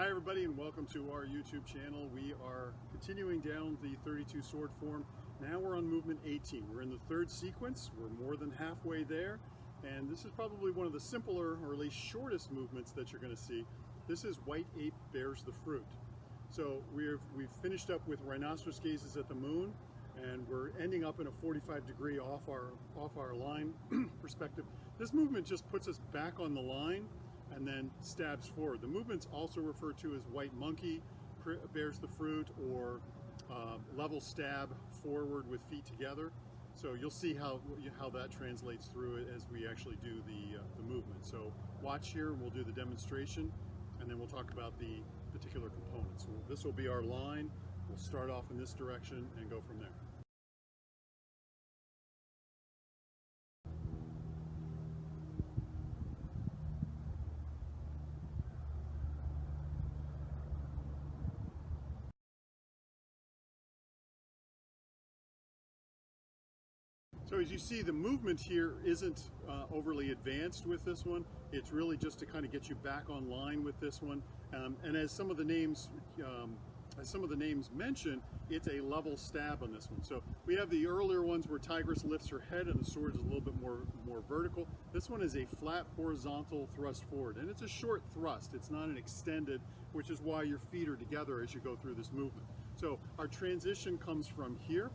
Hi everybody and welcome to our YouTube channel. We are continuing down the 32 sword form. Now we're on movement 18. We're in the third sequence. We're more than halfway there. And this is probably one of the simpler or at least shortest movements that you're going to see. This is White Ape Bears the Fruit. So we've finished up with rhinoceros gazes at the moon, and we're ending up in a 45 degree off our line perspective. This movement just puts us back on the line and then stabs forward. The movement's also referred to as white monkey bears the fruit, or level stab forward with feet together. So you'll see how that translates through it as we actually do the movement. So watch here and we'll do the demonstration, and then we'll talk about the particular components. So this will be our line. We'll start off in this direction and go from there. So as you see, the movement here isn't overly advanced with this one. It's really just to kind of get you back online with this one. And as some of the names mention, it's a level stab on this one. So we have the earlier ones where Tigress lifts her head and the sword is a little bit more vertical. This one is a flat horizontal thrust forward, and it's a short thrust. It's not an extended, which is why your feet are together as you go through this movement. So our transition comes from here.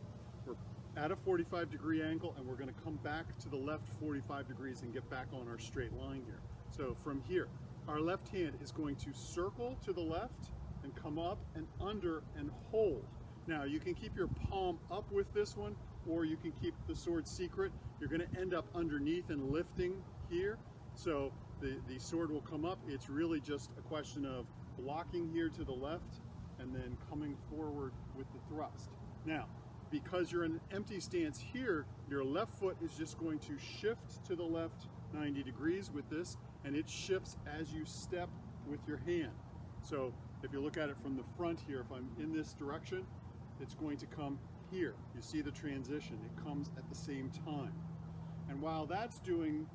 We're at a 45 degree angle, and we're going to come back to the left 45 degrees and get back on our straight line here. So from here, our left hand is going to circle to the left and come up and under and hold. Now you can keep your palm up with this one, or you can keep the sword secret. You're going to end up underneath and lifting here. So the sword will come up. It's really just a question of blocking here to the left and then coming forward with the thrust. Now, because you're in an empty stance here, your left foot is just going to shift to the left 90 degrees with this, and it shifts as you step with your hand. So if you look at it from the front here, if I'm in this direction, it's going to come here. You see the transition, it comes at the same time. And while that's doing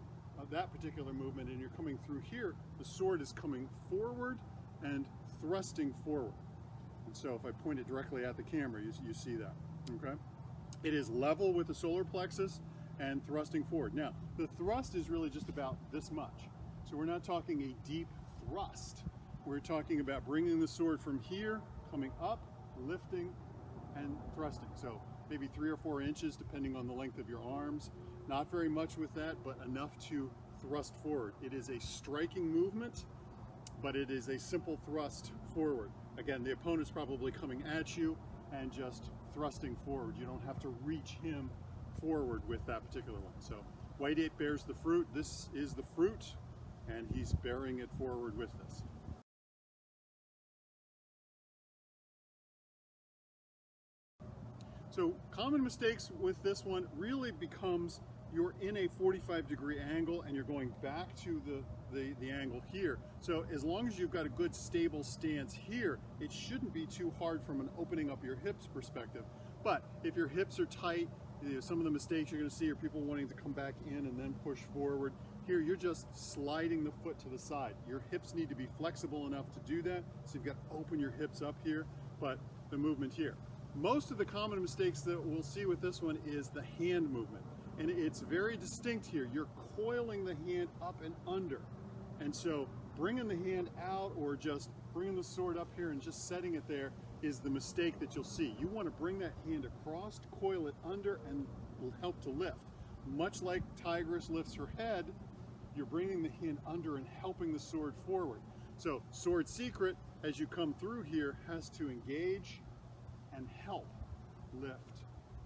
that particular movement and you're coming through here, the sword is coming forward and thrusting forward. And so if I point it directly at the camera, you see that. Okay, it is level with the solar plexus and thrusting forward. Now, the thrust is really just about this much. So we're not talking a deep thrust. We're talking about bringing the sword from here, coming up, lifting, and thrusting. So maybe 3 or 4 inches, depending on the length of your arms. Not very much with that, but enough to thrust forward. It is a striking movement, but it is a simple thrust forward. Again, the opponent's probably coming at you and just thrusting forward. You don't have to reach him forward with that particular one. So White Ape bears the fruit. This is the fruit, and he's bearing it forward with this. So common mistakes with this one really becomes you're in a 45 degree angle and you're going back to the angle here. So as long as you've got a good stable stance here, it shouldn't be too hard from an opening up your hips perspective. But if your hips are tight, some of the mistakes you're going to see are people wanting to come back in and then push forward. Here you're just sliding the foot to the side. Your hips need to be flexible enough to do that, so you've got to open your hips up here, but the movement here. Most of the common mistakes that we'll see with this one is the hand movement. And it's very distinct here. You're coiling the hand up and under. And so bringing the hand out or just bringing the sword up here and just setting it there is the mistake that you'll see. You want to bring that hand across, coil it under, and will help to lift. Much like Tigress lifts her head, you're bringing the hand under and helping the sword forward. So sword secret, as you come through here, has to engage and help lift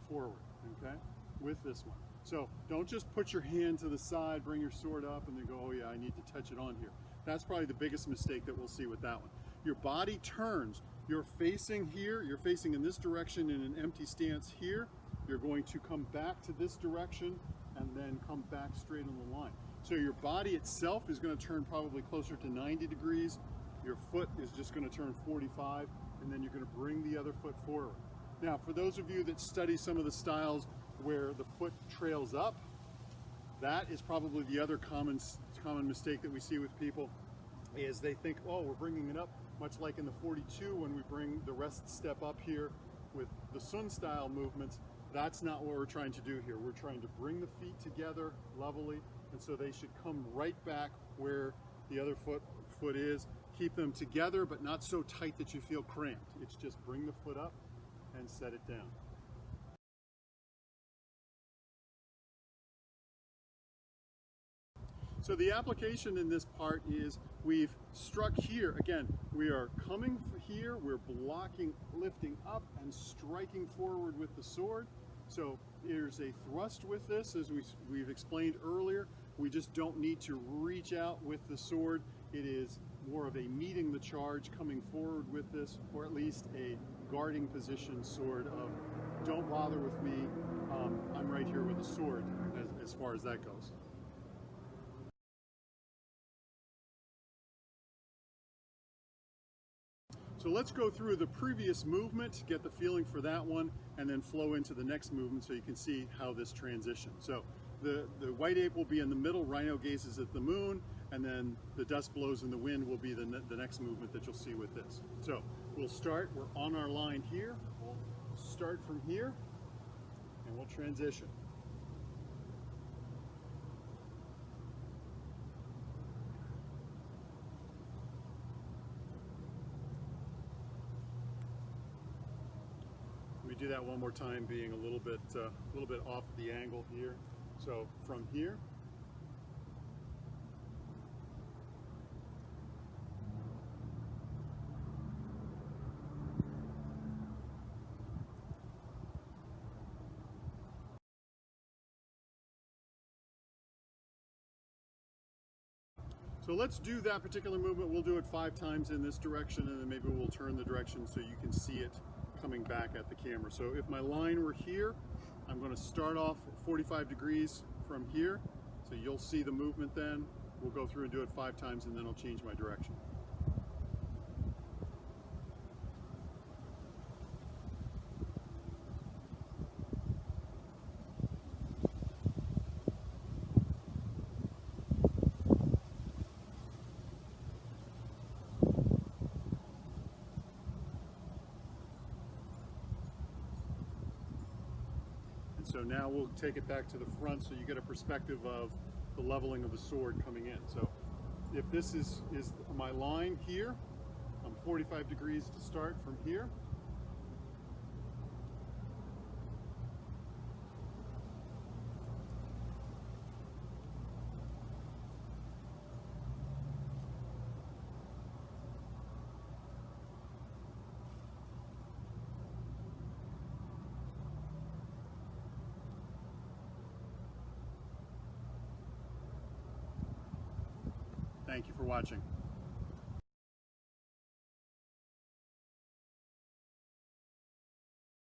forward, okay, with this one. So don't just put your hand to the side, bring your sword up, and then go, oh yeah, I need to touch it on here. That's probably the biggest mistake that we'll see with that one. Your body turns. You're facing here, you're facing in this direction in an empty stance here. You're going to come back to this direction and then come back straight on the line. So your body itself is going to turn probably closer to 90 degrees. Your foot is just going to turn 45, and then you're going to bring the other foot forward. Now, for those of you that study some of the styles where the foot trails up, that is probably the other common mistake that we see with people. is they think, oh, we're bringing it up, much like in the 42 when we bring the rest step up here with the Sun style movements. That's not what we're trying to do here. We're trying to bring the feet together levelly, and so they should come right back where the other foot is. Keep them together, but not so tight that you feel cramped. It's just bring the foot up and set it down. So the application in this part is we've struck here. Again, we are coming here, we're blocking, lifting up and striking forward with the sword. So there's a thrust with this, as we've explained earlier. We just don't need to reach out with the sword. It is more of a meeting the charge, coming forward with this, or at least a guarding position sword of don't bother with me, I'm right here with a sword as far as that goes. So let's go through the previous movement, get the feeling for that one, and then flow into the next movement so you can see how this transitions. So the white ape will be in the middle, rhino gazes at the moon, and then the dust blows in the wind will be the next movement that you'll see with this. So we'll start, we're on our line here, we'll start from here, and we'll transition. Do that one more time, being a little bit off the angle here. So from here, so let's do that particular movement. We'll do it 5 times in this direction, and then maybe we'll turn the direction so you can see it coming back at the camera. So if my line were here, I'm going to start off 45 degrees from here. So you'll see the movement then. We'll go through and do it 5 times, and then I'll change my direction. So now we'll take it back to the front so you get a perspective of the leveling of the sword coming in. So if this is my line here, I'm 45 degrees to start from here. Thank you for watching.